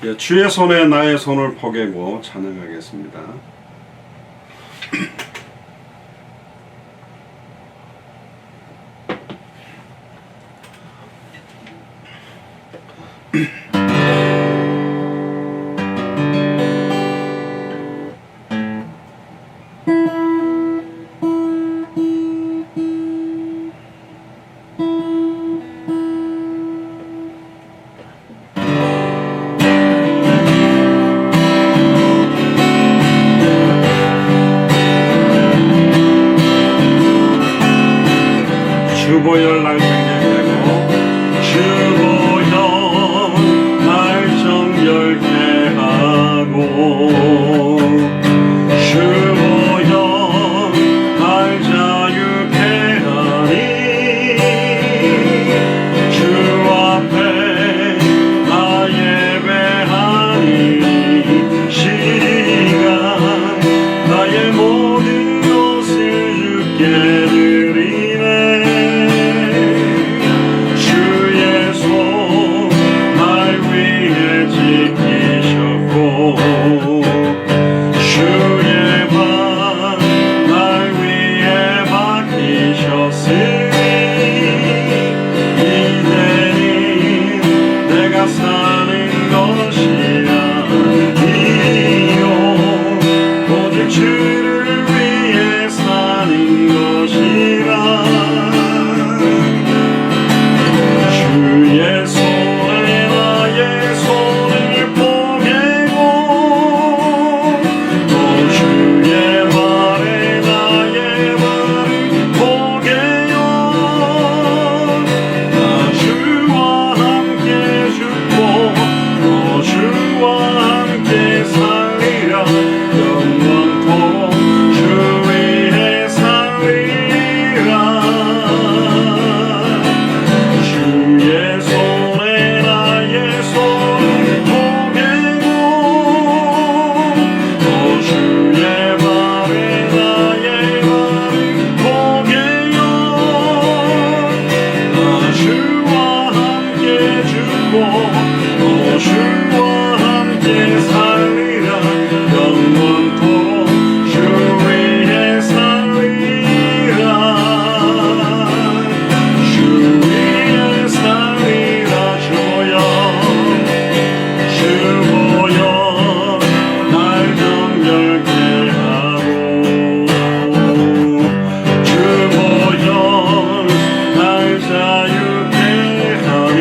예, 주의 손에 나의 손을 포개고 찬양하겠습니다. 주보혈 날 정결되고 주보혈 날 정결케 하고 주보혈 날 자유케 하니 주 앞에 나 예배하니 시간 나의 모든 것을 주께 드리네. 주의 발 날 위에 맡기셨으니 이제는 내가 사는 것이야. 이요 오직 주를 위해 사는 것이라. 주의 손에 나의 손을 포개고 또 주의 발에 나의 발을 포개요. 나 주와 함께 죽고 또 주와 함께 살리라. 영원토록 주 위에 살리라. 주의 손에 나의 손을 포개고 또 주의 발에 나의 발을 포개요. 나 주와 함께 죽고 또 주와 함께 살리라. 영원토록 주 위에 살리라. 주 위에 살리라. 주여 주보여 날 정결케 하고 주보여 날 자유케 하니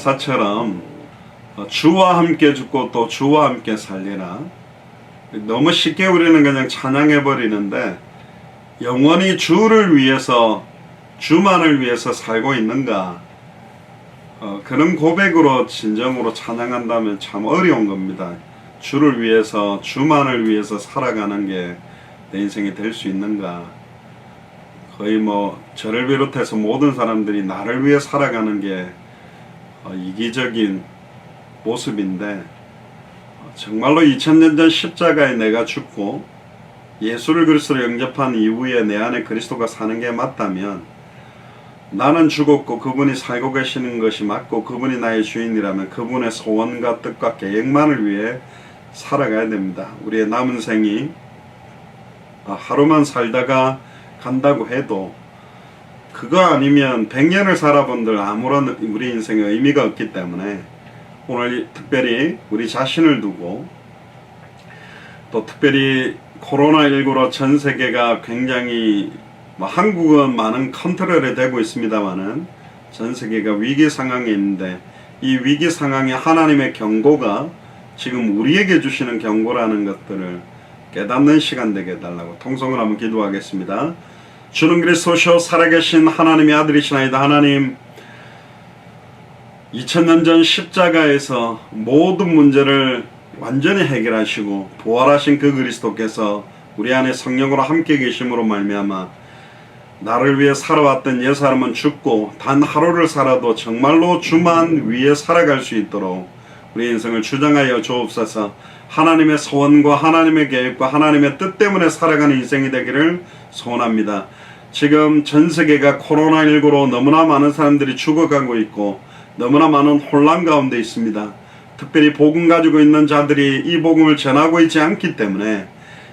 가사처럼 주와 함께 죽고 또 주와 함께 살리라. 너무 쉽게 우리는 그냥 찬양해 버리는데, 영원히 주를 위해서, 주만을 위해서 살고 있는가? 그런 고백으로 진정으로 찬양한다면 참 어려운 겁니다. 주를 위해서, 주만을 위해서 살아가는 게 내 인생이 될 수 있는가? 거의 저를 비롯해서 모든 사람들이 나를 위해 살아가는 게 이기적인 모습인데, 정말로 2000년 전 십자가에 내가 죽고 예수를 그리스도로 영접한 이후에 내 안에 그리스도가 사는 게 맞다면, 나는 죽었고 그분이 살고 계시는 것이 맞고 그분이 나의 주인이라면 그분의 소원과 뜻과 계획만을 위해 살아가야 됩니다. 우리의 남은 생이 하루만 살다가 간다고 해도 그거 아니면 100년을 살아본들 아무런 우리 인생에 의미가 없기 때문에, 오늘 특별히 우리 자신을 두고, 또 특별히 코로나19로 전 세계가 굉장히 한국은 많은 컨트롤이 되고 있습니다만은 전 세계가 위기 상황에 있는데, 이 위기 상황에 하나님의 경고가 지금 우리에게 주시는 경고라는 것들을 깨닫는 시간 되게 해달라고 통성을 한번 기도하겠습니다. 주는 그리스도시요 살아계신 하나님의 아들이시나이다. 하나님, 2000년 전 십자가에서 모든 문제를 완전히 해결하시고 부활하신 그 그리스도께서 우리 안에 성령으로 함께 계심으로 말미암아 나를 위해 살아왔던 옛사람은 죽고 단 하루를 살아도 정말로 주만 위해 살아갈 수 있도록 우리 인생을 주장하여 주옵소서. 하나님의 소원과 하나님의 계획과 하나님의 뜻 때문에 살아가는 인생이 되기를 소원합니다. 지금 전 세계가 코로나19로 너무나 많은 사람들이 죽어가고 있고 너무나 많은 혼란 가운데 있습니다. 특별히 복음 가지고 있는 자들이 이 복음을 전하고 있지 않기 때문에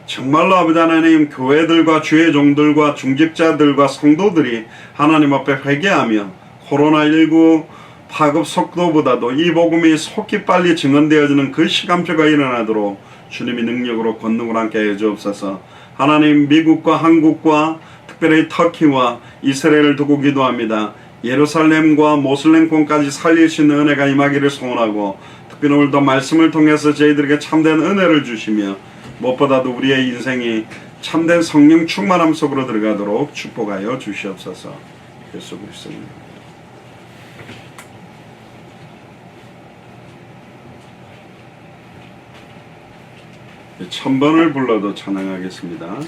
정말로 아버지 하나님, 교회들과 주의 종들과 중직자들과 성도들이 하나님 앞에 회개하며 코로나19 파급 속도보다도 이 복음이 속히 빨리 증언되어지는 그 시간표가 일어나도록 주님이 능력으로 권능을 함께 해 주옵소서. 하나님, 미국과 한국과 특별히 터키와 이스라엘을 두고 기도합니다. 예루살렘과 모슬렘권까지 살릴 수 있는 은혜가 임하기를 소원하고, 특별히 오늘도 말씀을 통해서 저희들에게 참된 은혜를 주시며 무엇보다도 우리의 인생이 참된 성령 충만함 속으로 들어가도록 축복하여 주시옵소서. 예수 그리스도님. 천번을 불러도 찬양하겠습니다.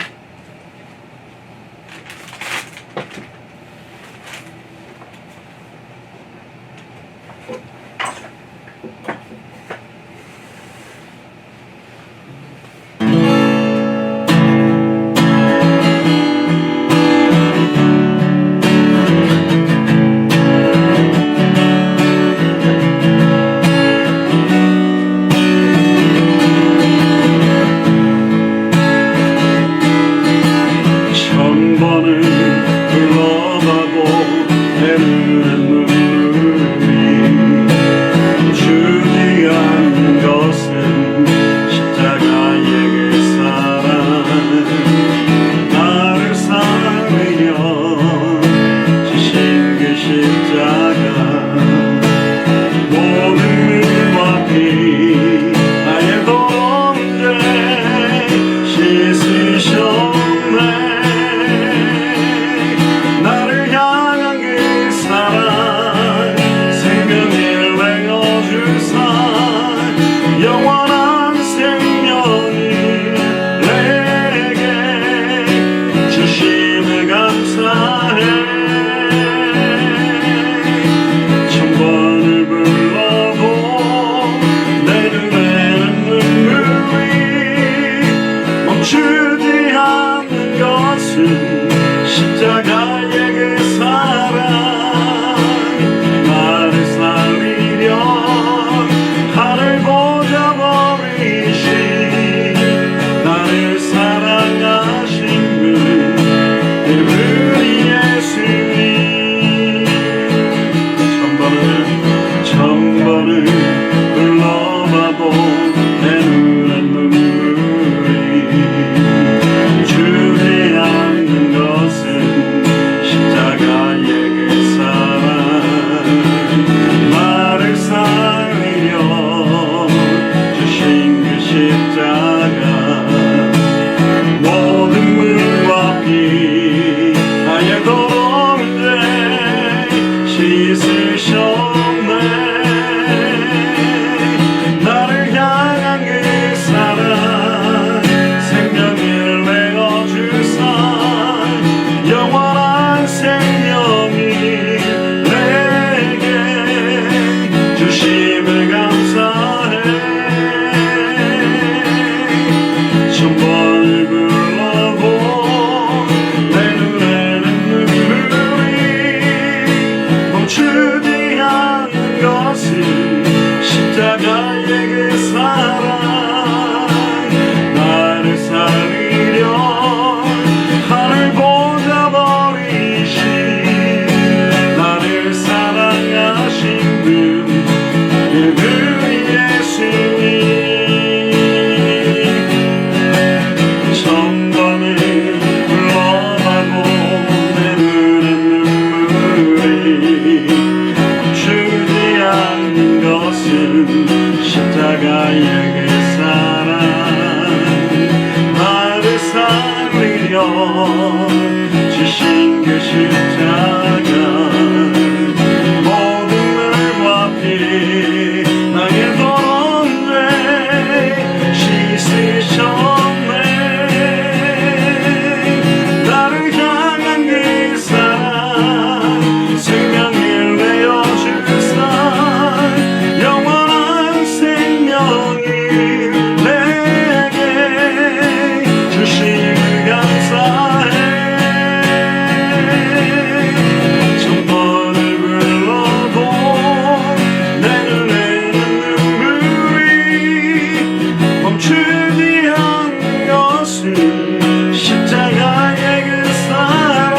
모든 물과 피 나의 더러움에 씻으셨네. 나를 향한 그 사랑 생명을 내어주사 영원한 생명이 내게 주심을 감사해. 천번을 불러도 내 눈에는 눈물이 멈추지 않는 것은 십자가의 그 사랑. 나를 살리려 하늘 보자 버리신 나를 사랑하신 분 그분이 예수님. 천번을 불러봐도 내 눈엔 눈물이 멈추지 않는 것은 십자가의 그 사랑. 나를 살리려 주신 그 십자가. 모든 물과 피 나의 더러운 죄 씻으셨네. 나를 향한 그 사랑 생명을 내어주사 영원한 생명이 내게 주심을 감사해. 천번을 불러도 내 눈에는 눈물이 멈추지 않는 것은 십자가의 그 사랑.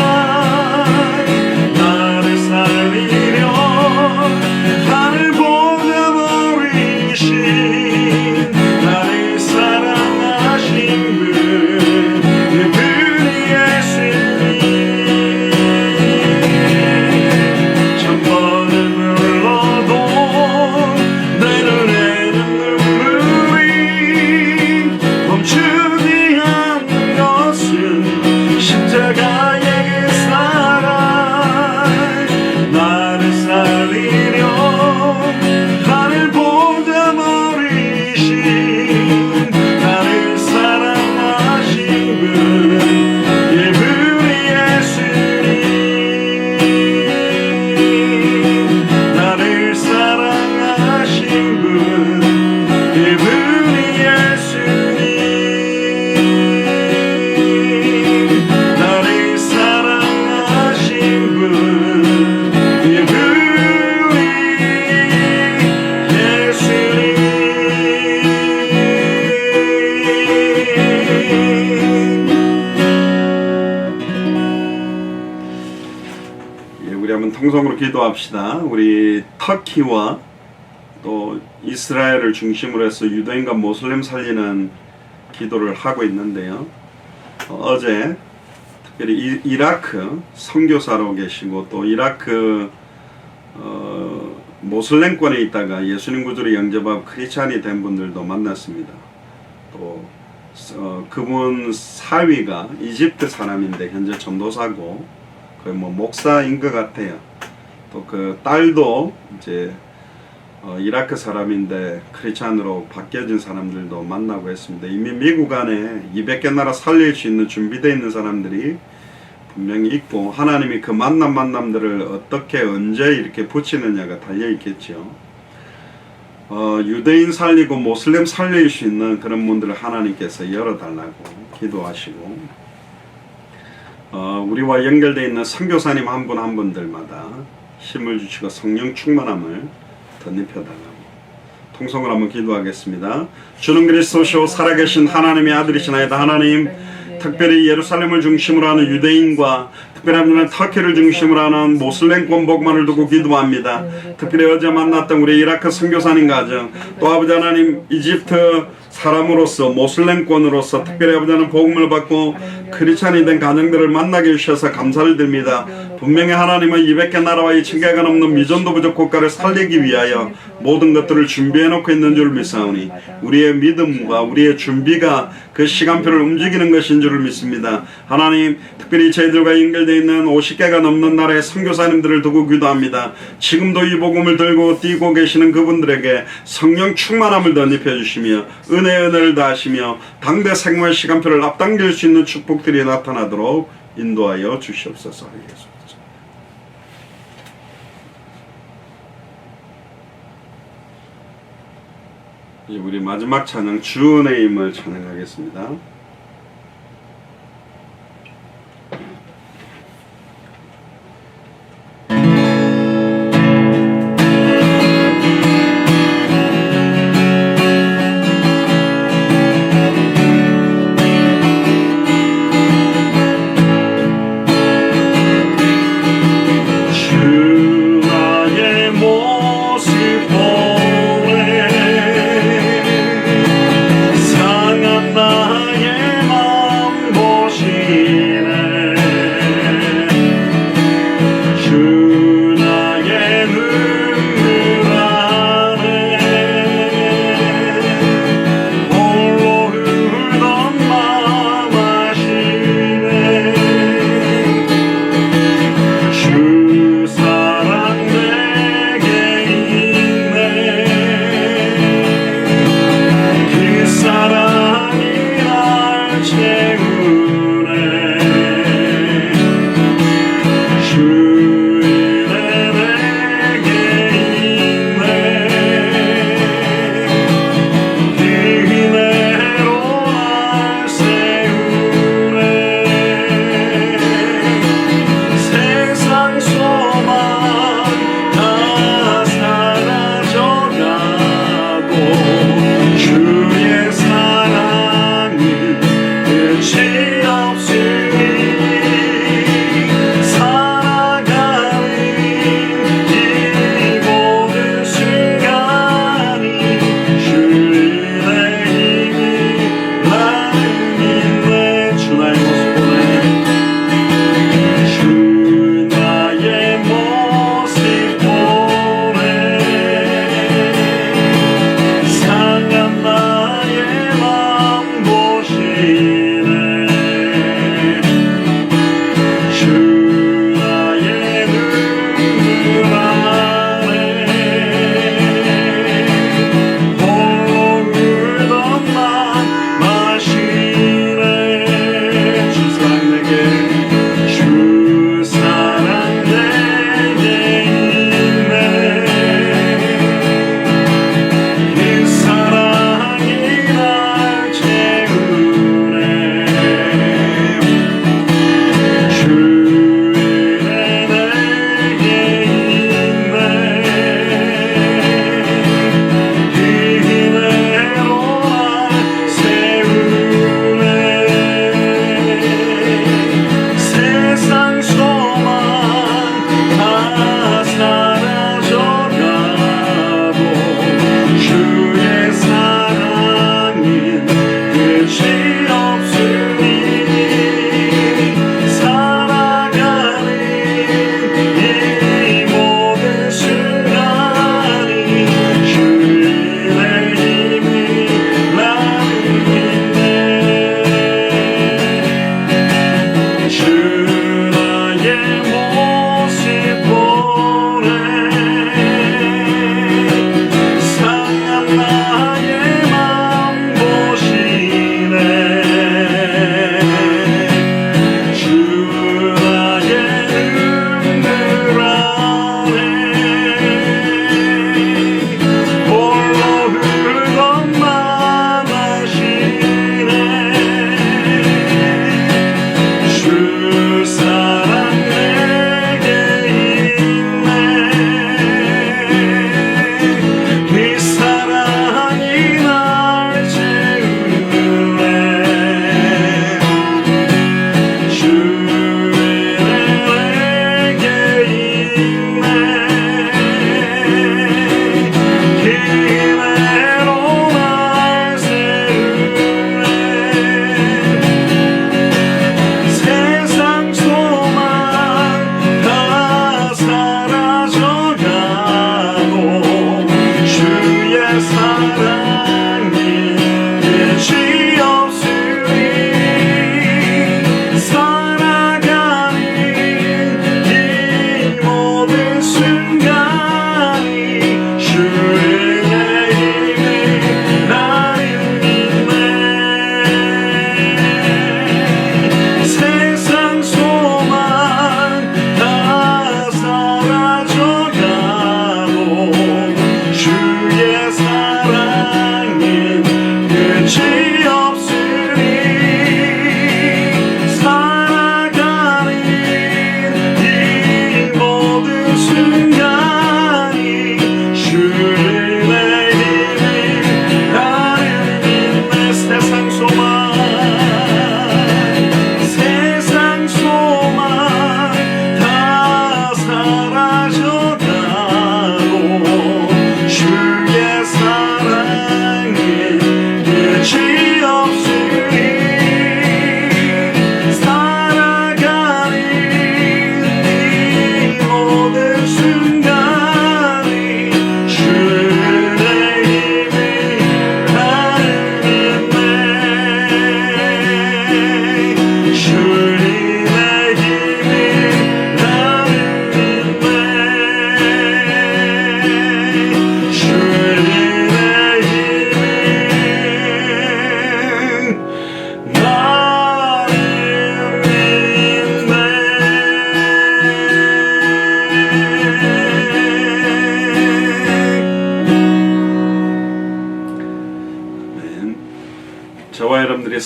나를 살리려 하늘 보자 버리신 나를 사랑하신 분 그분이 예수님. 천번을 불러도 내 눈에는 눈물이 멈추지 않는 것은 십자가의 그 사랑. 나를 살리려 하늘 보자 버리신 나를 사랑하신 분 그분이 예수님. 나를 사랑하신 분 그분이 예수님. 나를 사랑하신 분 그분이 예수님. 우리 한번 통성으로 기도합시다. 우리 터키와 또 이스라엘을 중심으로 해서 유대인과 모슬렘 살리는 기도를 하고 있는데요. 어제 특별히 이라크 선교사로 계시고 또 이라크 모슬렘권에 있다가 예수님 구주를 영접하고 크리스찬이 된 분들도 만났습니다. 또 그분 사위가 이집트 사람인데 현재 전도사고 거의 뭐 목사인 것 같아요. 또 그 딸도 이제 이라크 사람인데 크리스찬으로 바뀌어진 사람들도 만나고 했습니다. 이미 미국 안에 200개 나라 살릴 수 있는 준비되어 있는 사람들이 분명히 있고 하나님이 그 만남들을 어떻게 언제 이렇게 붙이느냐가 달려있겠죠. 유대인 살리고 모슬렘 살릴 수 있는 그런 문들을 하나님께서 열어달라고 기도하시고 우리와 연결되어 있는 선교사님 한 분 한 분들마다 힘을 주시고 성령 충만함을 덧입혀달라고 통성을 한번 기도하겠습니다. 주는 그리스도시오 살아계신 하나님의 아들이시나이다. 하나님 특별히 예루살렘을 중심으로 하는 유대인과 특별히 터키를 중심으로 하는 모슬렘권 복만을 두고 기도합니다. 특별히 어제 만났던 우리 이라크 선교사님 가정 또 아버지 하나님 이집트 사람으로서 모슬렘권으로서 특별히 아버지 하나님 복음을 받고 크리스찬이 된 가정들을 만나게 해주셔서 감사를 드립니다. 분명히 하나님은 200개 나라와 2,000개가 넘는 미전도 부족 국가를 살리기 위하여 모든 것들을 준비해 놓고 있는 줄 믿사오니 우리의 믿음과 우리의 준비가 그 시간표를 움직이는 것인 줄 믿습니다. 하나님, 특별히 저희들과 연결되어 있는 50개가 넘는 나라의 선교사님들을 두고 기도합니다. 지금도 이 복음을 들고 뛰고 계시는 그분들에게 성령 충만함을 덧입혀 주시며 은혜를 다하시며 당대 생활 시간표를 앞당길 수 있는 축복들이 나타나도록 인도하여 주시옵소서. 우리 마지막 찬양 주은혜의 힘을 찬양하겠습니다. 나의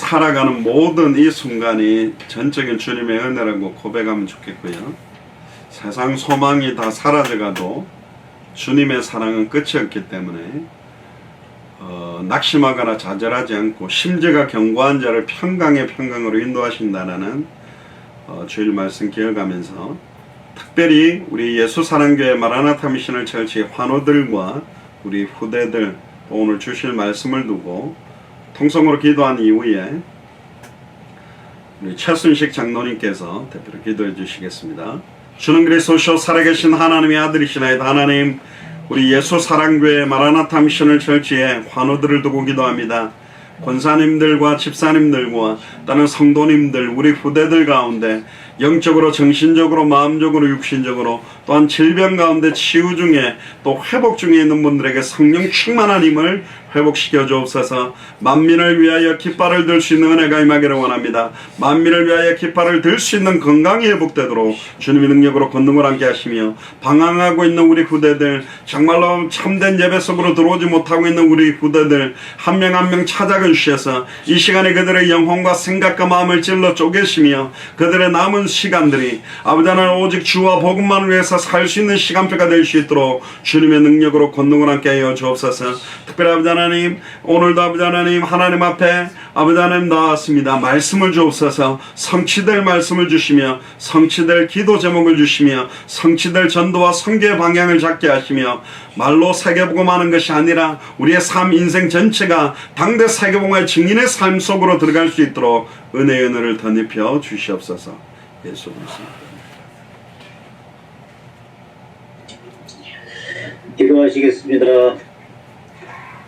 살아가는 모든 이 순간이 전적인 주님의 은혜라고 고백하면 좋겠고요. 세상 소망이 다 사라져가도 주님의 사랑은 끝이 없기 때문에 낙심하거나 좌절하지 않고 심지가 견고한 자를 평강의 평강으로 인도하신다라는 주일 말씀 기억하면서 특별히 우리 예수사랑교회 마라나타 미션을 철치 환우들과 우리 후대들 오늘 주실 말씀을 두고 통성으로 기도한 이후에 우리 최순식 장로님께서 대표로 기도해 주시겠습니다. 주는 그리스도시요 살아계신 하나님의 아들이시나이다. 하나님, 우리 예수사랑교회 마라나타 미션을 철치에 환우들을 두고 기도합니다. 권사님들과 집사님들과 다른 성도님들, 우리 후대들 가운데 영적으로, 정신적으로, 마음적으로, 육신적으로 또한 질병 가운데 치유 중에 또 회복 중에 있는 분들에게 성령 충만한 힘을 회복시켜 주옵소서. 만민을 위하여 깃발을 들 수 있는 은혜가 임하기를 원합니다. 만민을 위하여 깃발을 들 수 있는 건강이 회복되도록 주님의 능력으로 권능을 함께 하시며 방황하고 있는 우리 후대들, 정말로 참된 예배 속으로 들어오지 못하고 있는 우리 후대들 한 명 한 명 찾아가 주셔서 이 시간에 그들의 영혼과 생각과 마음을 찔러 쪼개시며 그들의 남은 시간들이 아버지 하나님 오직 주와 복음만을 위해서 살 수 있는 시간표가 될 수 있도록 주님의 능력으로 권능을 함께 하여 주옵소서. 특별히 아버지 하나님, 오늘도 아버지 하나님 하나님 앞에 아버지 하나님 나왔습니다. 말씀을 주옵소서. 성취될 말씀을 주시며 성취될 기도 제목을 주시며 성취될 전도와 선교의 방향을 잡게 하시며 말로 세계복음하는 것이 아니라 우리의 삶 인생 전체가 당대 세계복음의 증인의 삶 속으로 들어갈 수 있도록 은혜의 은혜를 덧입혀 주시옵소서. 예수 그리스도. 기도하시겠습니다.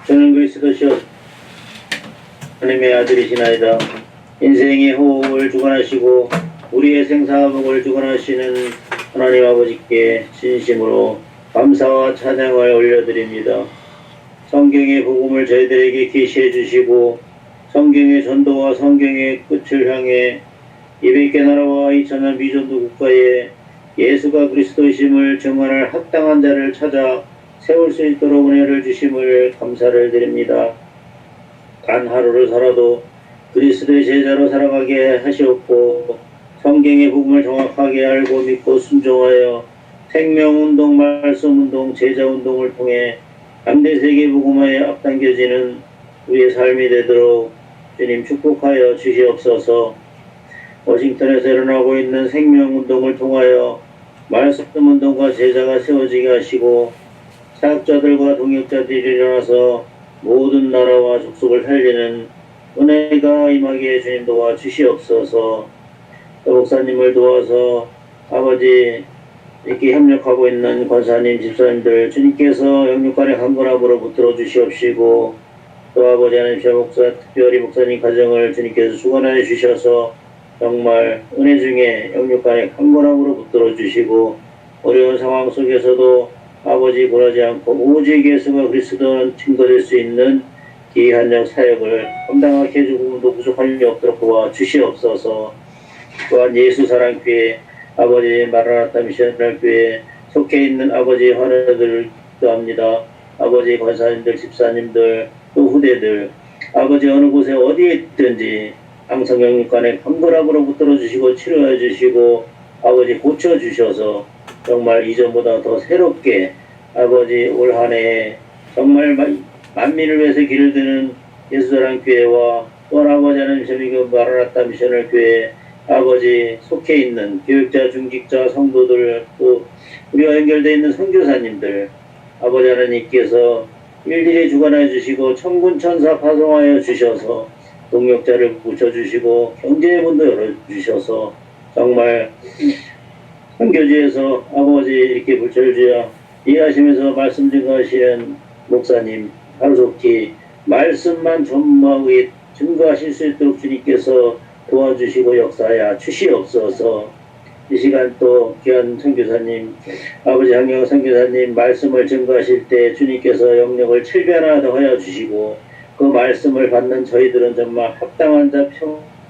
저는 그리스도시요 하나님의 아들이시나이다. 인생의 호흡을 주관하시고 우리의 생사복을 주관하시는 하나님 아버지께 진심으로 감사와 찬양을 올려드립니다. 성경의 복음을 저희들에게 계시해 주시고 성경의 전도와 성경의 끝을 향해 200개 나라와 2000년 미전도 국가에 예수가 그리스도이심을 증언할 합당한 자를 찾아 세울 수 있도록 은혜를 주심을 감사를 드립니다. 단 하루를 살아도 그리스도의 제자로 살아가게 하시옵고 성경의 복음을 정확하게 알고 믿고 순종하여 생명운동, 말씀운동, 제자운동을 통해 당대 세계복음화에 앞당겨지는 우리의 삶이 되도록 주님 축복하여 주시옵소서. 워싱턴에서 일어나고 있는 생명운동을 통하여 말씀운동과 제자가 세워지게 하시고 사역자들과 동역자들이 일어나서 모든 나라와 족속을 살리는 은혜가 임하게 주님 도와주시옵소서. 또 목사님을 도와서 아버지 이렇게 협력하고 있는 권사님, 집사님들 주님께서 영육간의 강건함으로 붙들어 주시옵시고 또 아버지 하나님 목사, 특별히 목사님 가정을 주님께서 주관하여 주셔서 정말 은혜 중에 영육간의 강건함으로 붙들어 주시고 어려운 상황 속에서도 아버지 굴하지 않고 오직 예수가 그리스도는 증거될 수 있는 기이한 사역을 감당하게 해주고 또 부족한 일이 없도록 도와주시옵소서. 또한 예수사랑교회 아버지 마라나타 미션교회에 속해 있는 아버지 환우들을 기도합니다. 아버지 권사님들, 집사님들, 또 후대들 아버지 어느 곳에 어디에 있든지 항상 영육간에 강건함으로 붙들어 주시고 치료해 주시고 아버지 고쳐 주셔서 정말 이전보다 더 새롭게 아버지 올 한 해 정말 만민을 위해서 길을 드는 예수사랑교회와 또 아버지 하나님 세미교 마라나타 미션을 교회 아버지 속해 있는 교육자, 중직자, 성도들 또 우리와 연결되어 있는 선교사님들 아버지 하나님께서 일일이 주관하여 주시고 천군천사 파송하여 주셔서 동역자를 붙여주시고 경제의 문도 열어주셔서 정말 선교지에서 아버지 이렇게 불철주야 이해하시면서 말씀 증거하시는 목사님 하루속히 말씀만 전무하게 증거하실 수 있도록 주님께서 도와주시고 역사하여 주시옵소서. 이 시간 또 귀한 선교사님 아버지 한경 선교사님 말씀을 증거하실 때 주님께서 영역을 7배나 더하여 주시고 그 말씀을 받는 저희들은 정말 합당한 자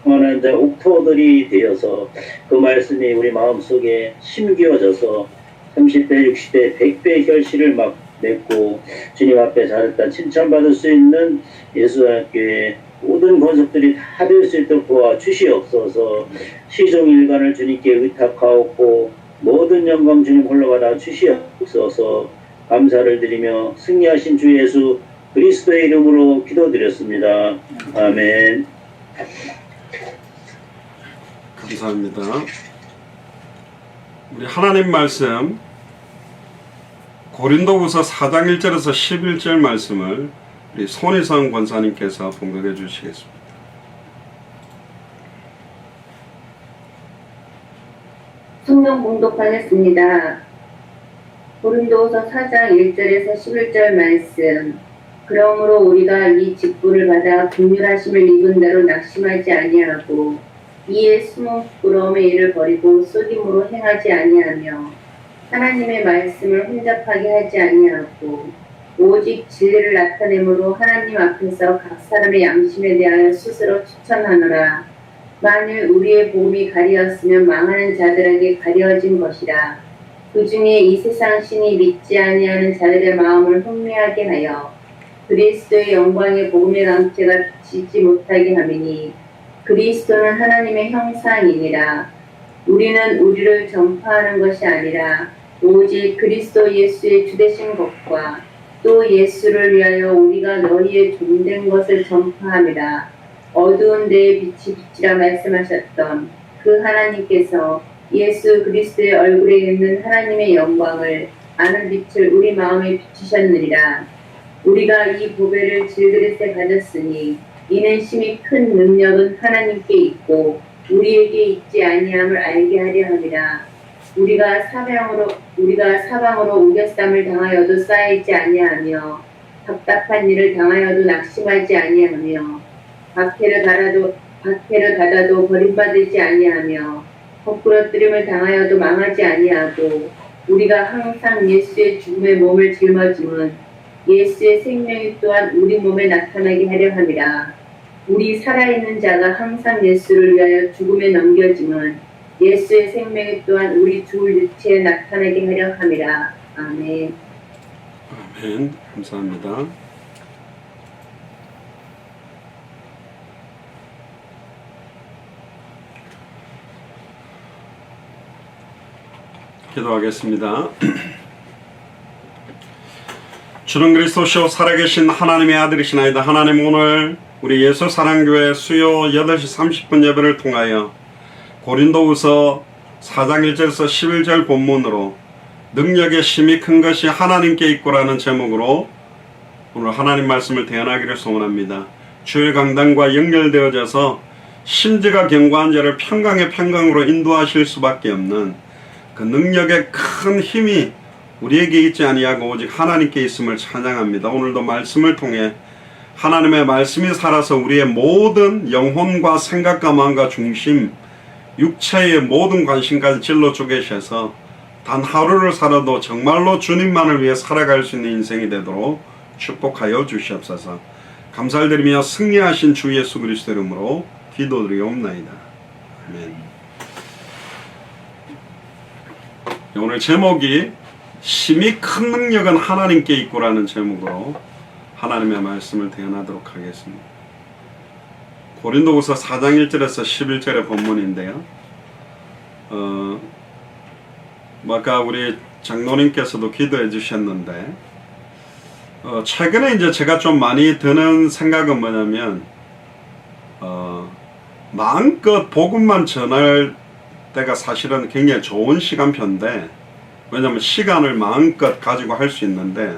평안한 자 옥토들이 되어서 그 말씀이 우리 마음속에 심기어져서 30배 60배 100배 결실을 막 맺고 주님 앞에 잘했다 칭찬받을 수 있는 예수학교의 모든 권속들이 다 될 수 있도록 도와주시옵소서. 시종일관을 주님께 의탁하옵고 모든 영광 주님 홀로 받아 주시옵소서. 감사를 드리며 승리하신 주 예수 그리스도의 이름으로 기도드렸습니다. 아멘. 감사합니다. 우리 하나님 말씀 고린도후서 4장 1절에서 11절 말씀을 우리 손희성 권사님께서 봉독해 주시겠습니다. 성경 봉독하겠습니다. 고린도후서 4장 1절에서 11절 말씀. 그러므로 우리가 이 직분을 받아 긍휼하심을 입은 대로 낙심하지 아니하고 이에 숨은 부끄러움의 일을 버리고 속임으로 행하지 아니하며 하나님의 말씀을 혼잡하게 하지 아니하고 오직 진리를 나타내므로 하나님 앞에서 각 사람의 양심에 대하여 스스로 추천하노라. 만일 우리의 복음이 가리었으면 망하는 자들에게 가려진 것이라. 그 중에 이 세상 신이 믿지 아니하는 자들의 마음을 혼미하게 하여 그리스도의 영광의 복음의 강체가 비치지 못하게 함이니 그리스도는 하나님의 형상이니라. 우리는 우리를 전파하는 것이 아니라 오직 그리스도 예수의 주되신 것과 또 예수를 위하여 우리가 너희의 종된 것을 전파함이라. 어두운 데에 빛이 비치라 말씀하셨던 그 하나님께서 예수 그리스도의 얼굴에 있는 하나님의 영광을 아는 빛을 우리 마음에 비추셨느니라. 우리가 이 보배를 질그릇에 가졌으니 이는 심히 큰 능력은 하나님께 있고 우리에게 있지 아니함을 알게 하려 함이라. 우리가 사방으로 우겨쌈을 당하여도 쌓이지 아니하며 답답한 일을 당하여도 낙심하지 아니하며 박해를 받아도 버림받지 아니하며 헛부러뜨림을 당하여도 망하지 아니하고 우리가 항상 예수의 죽음의 몸을 짊어짐은 예수의 생명이 또한 우리 몸에 나타나게 하려 함이라. 우리 살아있는 자가 항상 예수를 위하여 죽음에 넘겨짐은 예수의 생명이 또한 우리 죽을 육체에 나타나게 하려 함이라. 아멘. 아멘. 감사합니다. 기도하겠습니다. 주는 그리스도시요 살아계신 하나님의 아들이시나이다. 하나님, 오늘 우리 예수 사랑교회 수요 8시 30분 예배를 통하여 고린도후서 4장 1절에서 11절 본문으로 능력의 심이 큰 것이 하나님께 있고라는 제목으로 오늘 하나님 말씀을 대언하기를 소원합니다. 주일 강단과 연결되어져서 심지가 견고한 자를 평강의 평강으로 인도하실 수밖에 없는 그 능력의 큰 힘이 우리에게 있지 아니하고 오직 하나님께 있음을 찬양합니다. 오늘도 말씀을 통해 하나님의 말씀이 살아서 우리의 모든 영혼과 생각과 마음과 중심, 육체의 모든 관심까지 찔러줘 계셔서 단 하루를 살아도 정말로 주님만을 위해 살아갈 수 있는 인생이 되도록 축복하여 주시옵소서. 감사를 드리며 승리하신 주 예수 그리스도 이름으로 기도드리옵나이다. 아멘. 오늘 제목이 심히 큰 능력은 하나님께 있고라는 제목으로 하나님의 말씀을 대언하도록 하겠습니다. 고린도후서 4장 1절에서 11절의 본문인데요. 아까 우리 장로님께서도 기도해 주셨는데 최근에 이제 제가 좀 많이 드는 생각은 뭐냐면 마음껏 복음만 전할 때가 사실은 굉장히 좋은 시간표인데, 왜냐면 시간을 마음껏 가지고 할 수 있는데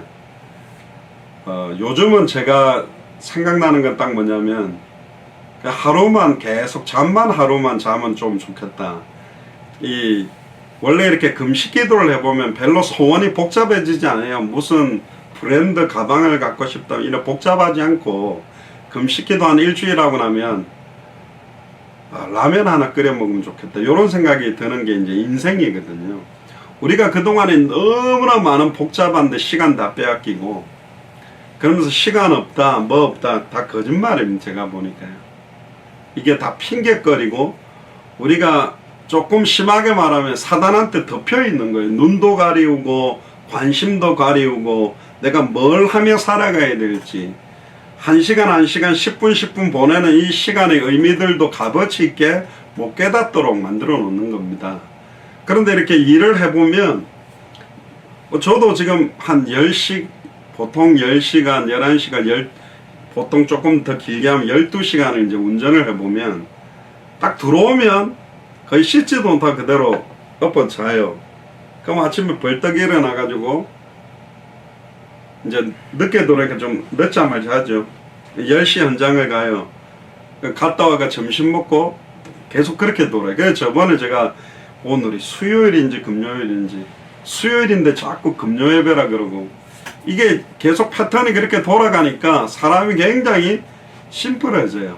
요즘은 제가 생각나는 건 딱 뭐냐면 하루만 계속 하루만 자면 좀 좋겠다. 원래 이렇게 금식 기도를 해보면 별로 소원이 복잡해지지 않아요. 무슨 브랜드 가방을 갖고 싶다 이런 복잡하지 않고 금식 기도 한 일주일 하고 나면 라면 하나 끓여 먹으면 좋겠다. 이런 생각이 드는 게 이제 인생이거든요. 우리가 그동안에 너무나 많은 복잡한데 시간 다 빼앗기고 그러면서 시간 없다 뭐 없다 다 거짓말입니다. 제가 보니까요. 이게 다 핑계거리고 우리가 조금 심하게 말하면 사단한테 덮여 있는 거예요. 눈도 가리우고 관심도 가리우고 내가 뭘 하며 살아가야 될지 1시간 1시간 10분 10분 보내는 이 시간의 의미들도 값어치 있게 못 깨닫도록 만들어 놓는 겁니다. 그런데 이렇게 일을 해보면 저도 지금 한 10시 보통 10시간 11시간 보통 조금 더 길게 하면 12시간을 이제 운전을 해보면 딱 들어오면 거의 씻지도 못하고 그대로 엎어 자요. 그럼 아침에 벌떡 일어나가지고 이제 늦게 들어오니까 좀 늦잠을 자죠. 10시 현장을 가요. 갔다 와가 점심 먹고 계속 그렇게 돌아요. 그래서 저번에 제가 오늘이 수요일인지 금요일인지 수요일인데 자꾸 금요 예배라 그러고 이게 계속 패턴이 그렇게 돌아가니까 사람이 굉장히 심플해져요.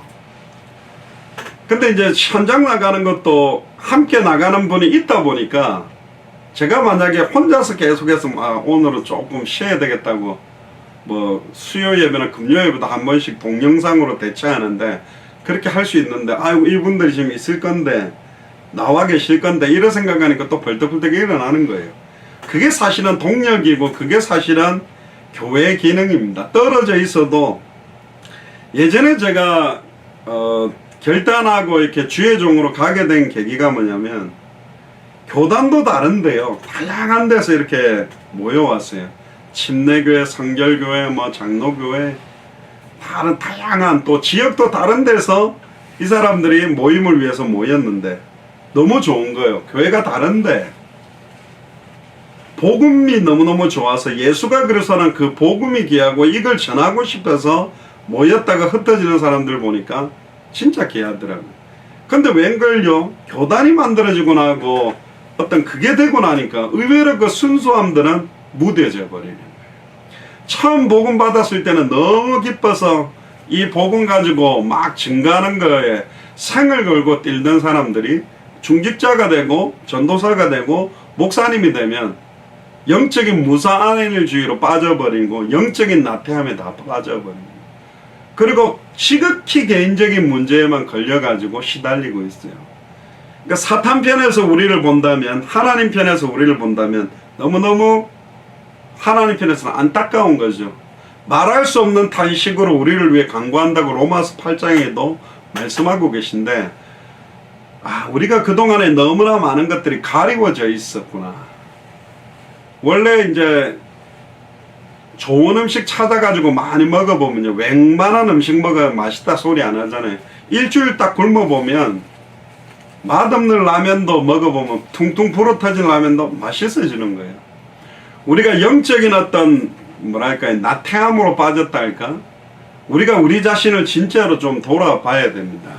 근데 이제 현장 나가는 것도 함께 나가는 분이 있다 보니까 제가 만약에 혼자서 계속해서 오늘은 조금 쉬어야 되겠다고 뭐 수요 예배나 금요 예배도 한 번씩 동영상으로 대체하는데 그렇게 할 수 있는데 아이고 이분들이 지금 있을 건데 나와 계실 건데 이런 생각하니까 또 벌떡벌떡 일어나는 거예요. 그게 사실은 동력이고 그게 사실은 교회의 기능입니다. 떨어져 있어도 예전에 제가 결단하고 이렇게 주의종으로 가게 된 계기가 뭐냐면 교단도 다른데요. 다양한 데서 이렇게 모여왔어요. 침례교회, 성결교회, 뭐 장로교회 다양한 또 지역도 다른 데서 이 사람들이 모임을 위해서 모였는데 너무 좋은 거예요. 교회가 다른데 복음이 너무너무 좋아서 예수가 그래서는 그 복음이 귀하고 이걸 전하고 싶어서 모였다가 흩어지는 사람들 보니까 진짜 귀하더라고요. 근데 웬걸요? 교단이 만들어지고 나고 어떤 그게 되고 나니까 의외로 그 순수함들은 무뎌져 버리는 거예요. 처음 복음 받았을 때는 너무 기뻐서 이 복음 가지고 막 증가하는 거에 생을 걸고 뛰던 사람들이 중직자가 되고 전도사가 되고 목사님이 되면 영적인 무사안일주의로 빠져버리고 영적인 나태함에 다 빠져버리고 그리고 지극히 개인적인 문제에만 걸려가지고 시달리고 있어요. 그러니까 사탄 편에서 우리를 본다면 하나님 편에서 우리를 본다면 너무너무 하나님 편에서는 안타까운 거죠. 말할 수 없는 탄식으로 우리를 위해 간구한다고 로마서 8장에도 말씀하고 계신데 우리가 그동안에 너무나 많은 것들이 가리워져 있었구나. 원래 이제 좋은 음식 찾아가지고 많이 먹어보면요 웬만한 음식 먹어야 맛있다 소리 안 하잖아요. 일주일 딱 굶어보면 맛없는 라면도 먹어보면 퉁퉁 불어터진 라면도 맛있어지는 거예요. 우리가 영적인 어떤 뭐랄까요 나태함으로 빠졌다 할까 우리가 우리 자신을 진짜로 좀 돌아봐야 됩니다.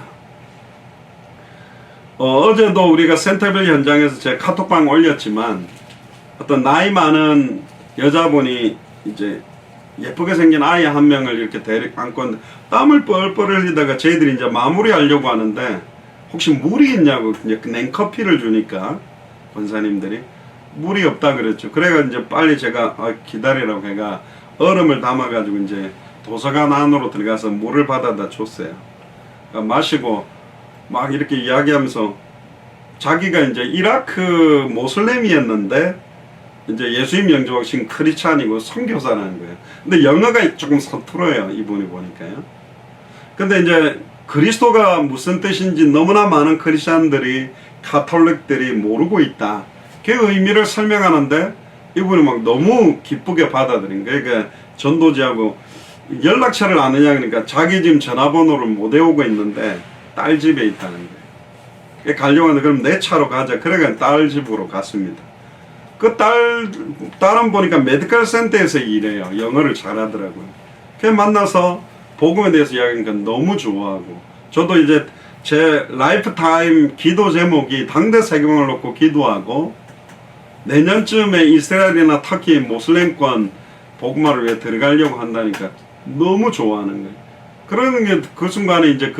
어제도 우리가 센터빌 현장에서 제가 카톡방 올렸지만 어떤 나이 많은 여자분이 이제 예쁘게 생긴 아이 한 명을 이렇게 데리고 안고 땀을 뻘뻘 흘리다가 저희들이 이제 마무리하려고 하는데 혹시 물이 있냐고 이제 냉커피를 주니까 권사님들이 물이 없다 그랬죠. 그래가 이제 빨리 제가 기다리라고 해가 얼음을 담아가지고 이제 도서관 안으로 들어가서 물을 받아다 줬어요. 그러니까 마시고 막 이렇게 이야기하면서 자기가 이제 이라크 모슬렘이었는데 이제 예수님 영접하신 크리스찬이고 선교사라는 거예요. 근데 영어가 조금 서툴어요. 이분이 보니까요. 근데 이제 그리스도가 무슨 뜻인지 너무나 많은 크리스찬들이 카톨릭들이 모르고 있다. 그 의미를 설명하는데 이분이 막 너무 기쁘게 받아들인 거예요. 그러니까 전도지하고 연락처를 아느냐 그러니까 자기 지금 전화번호를 못 외우고 있는데 딸 집에 있다는 거예요. 가려고 하는데 그럼 내 차로 가자. 그러니까 딸 집으로 갔습니다. 그 딸은 보니까 메디컬 센터에서 일해요. 영어를 잘하더라고요. 그 만나서 복음에 대해서 이야기하니까 너무 좋아하고 저도 이제 제 라이프타임 기도 제목이 당대 세계망을 놓고 기도하고 내년쯤에 이스라엘이나 터키 모슬렘권 복음화를 위해 들어가려고 한다니까 너무 좋아하는 거예요. 그러는 게 그 순간에 이제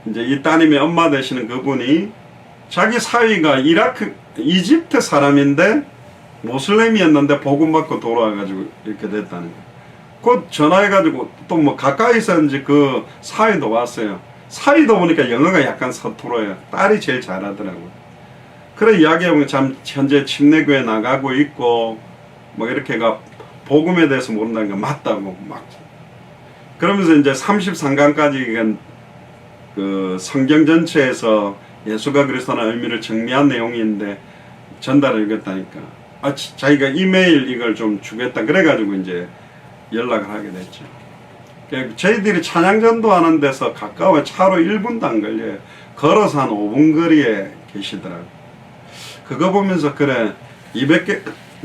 이제 이 따님의 엄마 되시는 그분이 자기 사위가 이집트 사람인데 모슬렘이었는데 복음 받고 돌아와가지고 이렇게 됐다는 거예요. 곧 전화해가지고 또 뭐 가까이서인지 그 사위도 왔어요. 사위도 보니까 영어가 약간 서툴어요. 딸이 제일 잘하더라고요. 그래 이야기해보면 참 현재 침례교회 나가고 있고 뭐 이렇게가 복음에 대해서 모른다는 게 맞다고 막 그러면서 이제 33강까지 그 성경 전체에서 예수가 그리스도의 의미를 정리한 내용인데 전달을 읽었다니까. 자기가 이메일 이걸 좀 주겠다 그래가지고 이제 연락을 하게 됐죠. 저희들이 찬양전도 하는 데서 가까워 차로 1분도 안 걸려요. 걸어서 한 5분 거리에 계시더라고요. 그거 보면서 그래 200개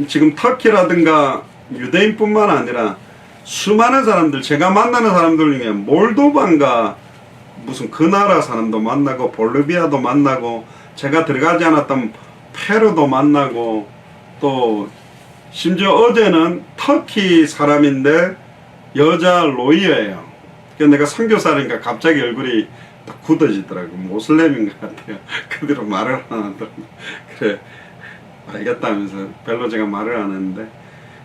지금 터키라든가 유대인뿐만 아니라 수많은 사람들 제가 만나는 사람들 중에 몰도바인가 무슨 그 나라 사람도 만나고 볼리비아도 만나고 제가 들어가지 않았던 페루도 만나고 또 심지어 어제는 터키 사람인데 여자 로이어예요. 그러니까 내가 선교사니까 갑자기 얼굴이 딱 굳어지더라고. 모슬렘인 것 같아요. 그대로 말을 안 하더라고. 그래 알겠다면서 별로 제가 말을 안 했는데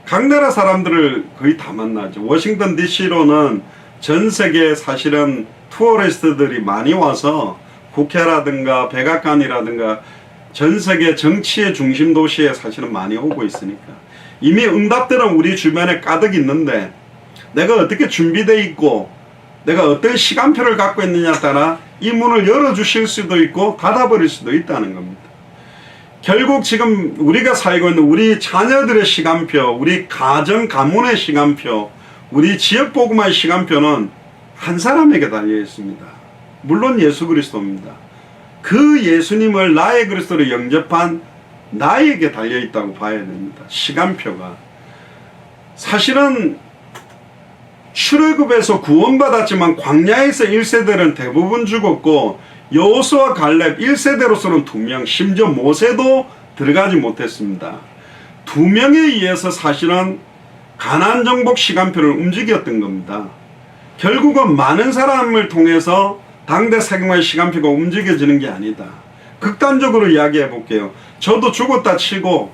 각 나라 사람들을 거의 다 만나죠. 워싱턴 DC로는 전 세계 사실은 투어리스트들이 많이 와서 국회라든가 백악관이라든가 전 세계 정치의 중심 도시에 사실은 많이 오고 있으니까 이미 응답들은 우리 주변에 가득 있는데 내가 어떻게 준비되어 있고 내가 어떤 시간표를 갖고 있느냐에 따라 이 문을 열어주실 수도 있고 닫아버릴 수도 있다는 겁니다. 결국 지금 우리가 살고 있는 우리 자녀들의 시간표, 우리 가정, 가문의 시간표, 우리 지역 복음화의 시간표는 한 사람에게 달려 있습니다. 물론 예수 그리스도입니다. 그 예수님을 나의 그리스도로 영접한 나에게 달려 있다고 봐야 됩니다. 시간표가. 사실은 출애굽에서 구원받았지만 광야에서 1세대는 대부분 죽었고 여호수아 갈렙 1세대로서는 2명, 심지어 모세도 들어가지 못했습니다. 2명에 의해서 사실은 가나안 정복 시간표를 움직였던 겁니다. 결국은 많은 사람을 통해서 당대 세계화의 시간표가 움직여지는 게 아니다. 극단적으로 이야기해 볼게요. 저도 죽었다 치고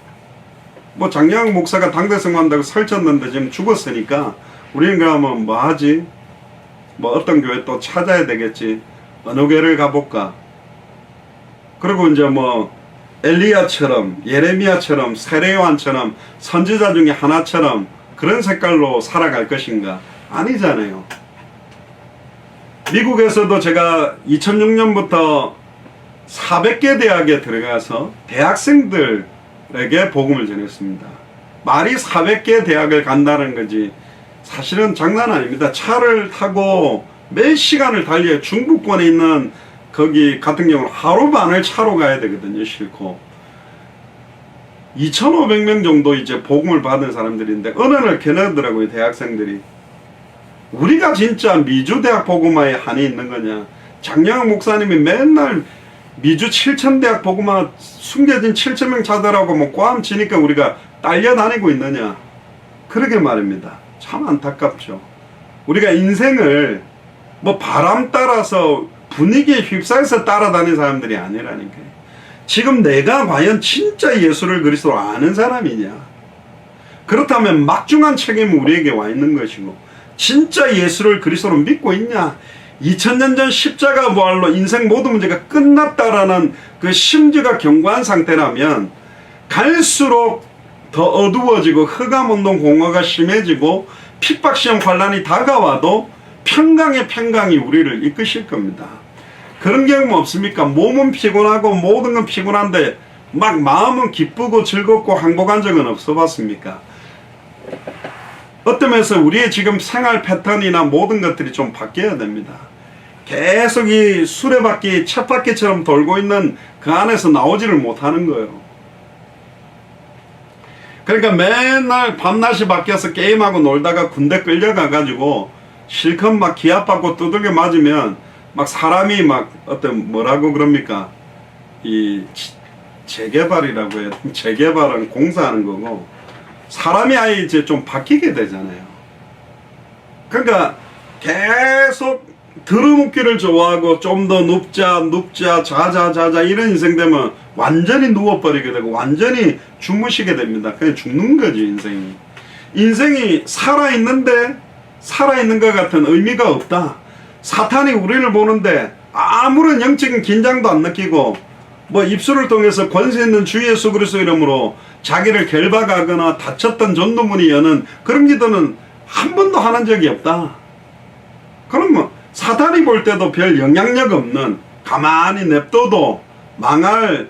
뭐 장영학 목사가 당대 성화한다고 설쳤는데 지금 죽었으니까 우리는 그러면 뭐 하지? 뭐 어떤 교회 또 찾아야 되겠지. 어느 교회를 가볼까? 그리고 이제 뭐 엘리야처럼 예레미야처럼 세례요한처럼 선지자 중에 하나처럼 그런 색깔로 살아갈 것인가? 아니잖아요. 미국에서도 제가 2006년부터 400개 대학에 들어가서 대학생들에게 복음을 전했습니다. 말이 400개 대학을 간다는 거지 사실은 장난 아닙니다. 차를 타고 몇 시간을 달려 중부권에 있는 거기 같은 경우는 하루 반을 차로 가야 되거든요. 싣고 2,500명 정도 이제 복음을 받은 사람들인데 어느 날 걔네더라고요. 대학생들이 우리가 진짜 미주 대학 복음화에 한이 있는 거냐. 장영학 목사님이 맨날 미주 7,000대학 복음화 숨겨진 7,000명 차들하고 뭐 꽈움 치니까 우리가 딸려다니고 있느냐. 그러게 말입니다. 참 안타깝죠. 우리가 인생을 뭐 바람 따라서 분위기에 휩싸여서 따라다니는 사람들이 아니라니까요. 지금 내가 과연 진짜 예수를 그리스도로 아는 사람이냐. 그렇다면 막중한 책임은 우리에게 와 있는 것이고 진짜 예수를 그리스도로 믿고 있냐. 2000년 전 십자가 부활로 인생 모든 문제가 끝났다라는 그 심지가 견고한 상태라면 갈수록 더 어두워지고 흑암운동 공허가 심해지고 핍박시험 환란이 다가와도 평강의 평강이 우리를 이끄실 겁니다. 그런 경험 없습니까? 몸은 피곤하고 모든 건 피곤한데 막 마음은 기쁘고 즐겁고 행복한 적은 없어 봤습니까? 어떤 면에서 우리의 지금 생활 패턴이나 모든 것들이 좀 바뀌어야 됩니다. 계속 이 수레바퀴, 쳇바퀴처럼 돌고 있는 그 안에서 나오지를 못하는 거예요. 그러니까 맨날 밤낮이 바뀌어서 게임하고 놀다가 군대 끌려가가지고 실컷 막 기합받고 두들겨 맞으면 막 사람이 막 어떤 뭐라고 그럽니까? 이 재개발이라고 해요. 재개발은 공사하는 거고 사람이 아예 이제 좀 바뀌게 되잖아요. 그러니까 계속 들어눕기를 좋아하고 좀 더 눕자 자자 이런 인생 되면 완전히 누워버리게 되고 완전히 주무시게 됩니다. 그냥 죽는 거지 인생이. 인생이 살아있는데 살아있는 것 같은 의미가 없다. 사탄이 우리를 보는데 아무런 영적인 긴장도 안 느끼고 뭐 입술을 통해서 권세 있는 주 예수 그리스도 이름으로 자기를 결박하거나 다쳤던 전도문이 여는 그런 기도는 한 번도 하는 적이 없다. 그러면 사탄이 볼 때도 별 영향력 없는, 가만히 냅둬도 망할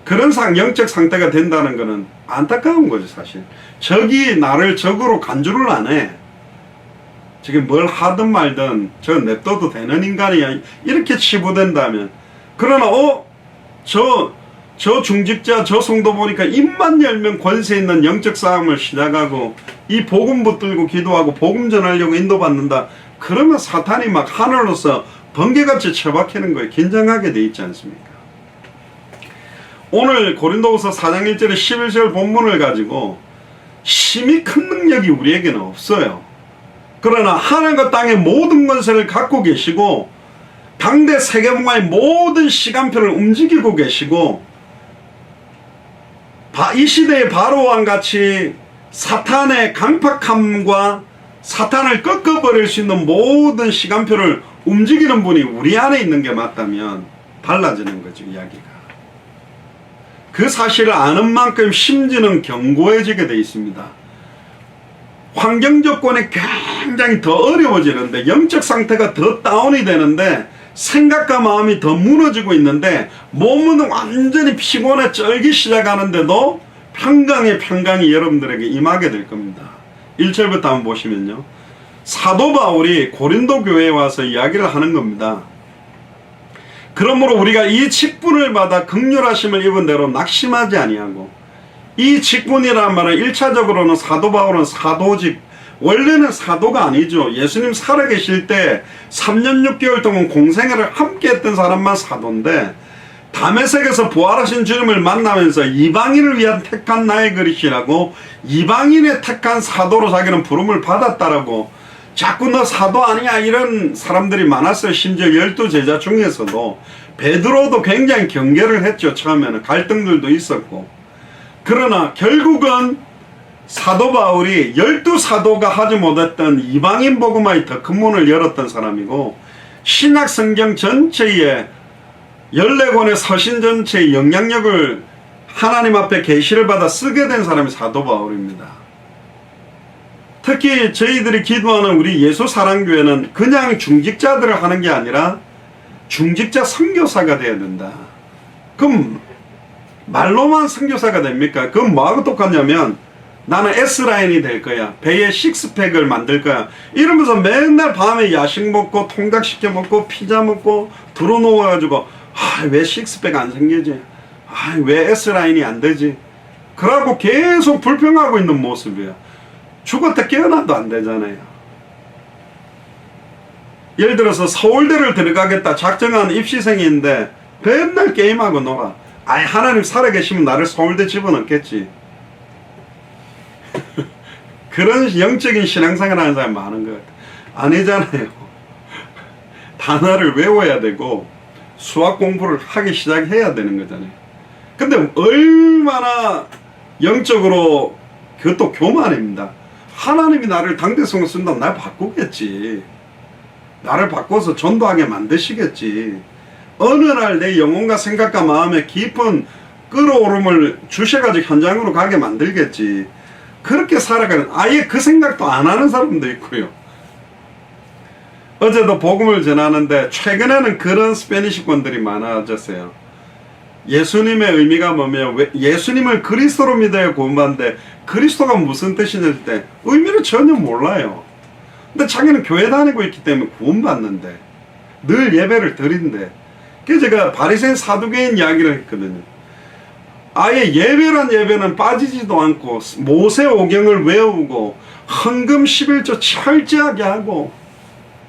그런 영적 상태가 된다는 것은 안타까운 거죠. 사실 적이 나를 적으로 간주를 안 해. 지금 뭘 하든 말든 저 냅둬도 되는 인간이야, 이렇게 치부된다면. 그러나 저 중직자, 저 성도 보니까 입만 열면 권세 있는 영적 싸움을 시작하고 이 복음 붙들고 기도하고 복음 전하려고 인도받는다. 그러면 사탄이 막 하늘로서 번개같이 쳐박히는 거예요. 긴장하게 돼 있지 않습니까? 오늘 고린도후서 4장 1절에 11절 본문을 가지고 심히 큰 능력이 우리에게는 없어요. 그러나 하늘과 땅의 모든 권세를 갖고 계시고 당대 세계문화의 모든 시간표를 움직이고 계시고 이 시대의 바로왕 같이 사탄의 강팍함과 사탄을 꺾어버릴 수 있는 모든 시간표를 움직이는 분이 우리 안에 있는 게 맞다면 달라지는 거죠, 이야기가. 그 사실을 아는 만큼 심지는 견고해지게 되어 있습니다. 환경 조건이 굉장히 더 어려워지는데, 영적 상태가 더 다운이 되는데, 생각과 마음이 더 무너지고 있는데, 몸은 완전히 피곤해 쩔기 시작하는데도 평강이 여러분들에게 임하게 될 겁니다. 1절부터 한번 보시면요, 사도 바울이 고린도 교회에 와서 이야기를 하는 겁니다. 그러므로 우리가 이 직분을 받아 긍휼하심을 입은 대로 낙심하지 아니하고, 이 직분이라는 말은 1차적으로는 사도 바울은 사도직, 원래는 사도가 아니죠. 예수님 살아계실 때 3년 6개월 동안 공생애를 함께 했던 사람만 사도인데, 다메섹에서 부활하신 주님을 만나면서 이방인을 위한 택한 나의 그릇이라고 이방인의 택한 사도로 자기는 부름을 받았다라고, 자꾸 너 사도 아니야 이런 사람들이 많았어요. 심지어 12제자 중에서도 베드로도 굉장히 경계를 했죠. 처음에는 갈등들도 있었고. 그러나 결국은 사도 바울이 12사도가 하지 못했던 이방인 복음화의 더 큰 문을 열었던 사람이고, 신약 성경 전체에 14권의 서신 전체의 영향력을 하나님 앞에 계시를 받아 쓰게 된 사람이 사도 바울입니다. 특히 저희들이 기도하는 우리 예수사랑교회는 그냥 중직자들을 하는 게 아니라 중직자 선교사가 돼야 된다. 그럼 말로만 선교사가 됩니까? 그럼 뭐하고 똑같냐면, 나는 S라인이 될 거야, 배에 식스팩을 만들 거야, 이러면서 맨날 밤에 야식 먹고 통닭 시켜 먹고 피자 먹고 들어놓아가지고 왜 식스팩 안 생기지? 왜 S라인이 안 되지? 그러고 계속 불평하고 있는 모습이야. 죽었다 깨어나도 안 되잖아요. 예를 들어서 서울대를 들어가겠다 작정한 입시생인데 맨날 게임하고 놀아. 하나님 살아계시면 나를 서울대 집어넣겠지. 그런 영적인 신앙생활 하는 사람이 많은 것 같아요. 아니잖아요. 단어를 외워야 되고 수학 공부를 하기 시작해야 되는 거잖아요. 근데 얼마나 영적으로, 그것도 교만입니다. 하나님이 나를 당대성을 쓴다면 날 바꾸겠지. 나를 바꿔서 전도하게 만드시겠지. 어느 날 내 영혼과 생각과 마음에 깊은 끌어오름을 주셔가지고 현장으로 가게 만들겠지. 그렇게 살아가는, 아예 그 생각도 안 하는 사람도 있고요. 어제도 복음을 전하는데 최근에는 그런 스페니시권들이 많아졌어요. 예수님의 의미가 뭐며, 예수님을 그리스도로 믿어야 구원받는데 그리스도가 무슨 뜻이냐 할 때 의미를 전혀 몰라요. 근데 자기는 교회 다니고 있기 때문에 구원받는데, 늘 예배를 드린대. 그래서 제가 바리새인 사두개인 이야기를 했거든요. 아예 예배는 빠지지도 않고 모세오경을 외우고 헌금 11조 철저하게 하고,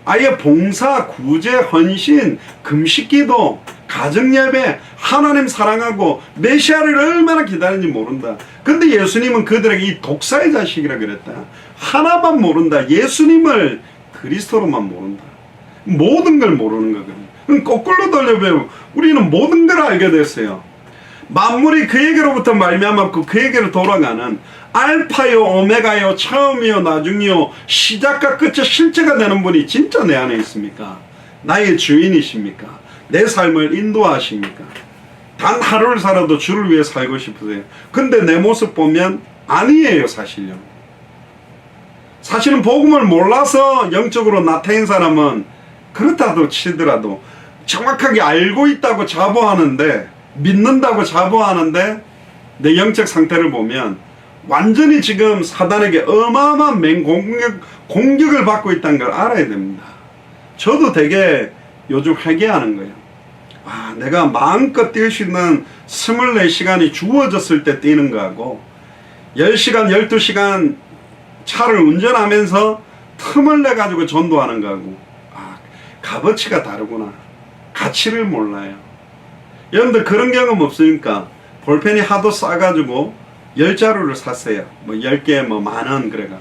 아예 봉사, 구제, 헌신, 금식기도, 가정예배, 하나님 사랑하고 메시아를 얼마나 기다리는지 모른다. 근데 예수님은 그들에게 이 독사의 자식이라 그랬다. 하나만 모른다. 예수님을 그리스도로만 모른다. 모든 걸 모르는 거거든요. 그럼 거꾸로 돌려보면 우리는 모든 걸 알게 됐어요. 만물이 그에게로부터 말미암았고 그에게로 돌아가는 알파요 오메가요 처음이요 나중이요 시작과 끝의 실체가 되는 분이 진짜 내 안에 있습니까? 나의 주인이십니까? 내 삶을 인도하십니까? 단 하루를 살아도 주를 위해 살고 싶으세요? 근데 내 모습 보면 아니에요. 사실요. 사실은 복음을 몰라서 영적으로 나태인 사람은 그렇다도 치더라도 정확하게 알고 있다고 자부하는데, 믿는다고 자부하는데 내 영적 상태를 보면 완전히 지금 사단에게 어마어마한 공격을 받고 있다는 걸 알아야 됩니다. 저도 되게 요즘 회개하는 거예요. 아, 내가 마음껏 뛸 수 있는 24시간이 주어졌을 때 뛰는 거하고 10시간, 12시간 차를 운전하면서 틈을 내가지고 전도하는 거하고, 아, 값어치가 다르구나. 가치를 몰라요. 여러분들 그런 경험 없으니까 볼펜이 하도 싸가지고 10자루를 샀어요. 뭐 10개 뭐 만원 그래가.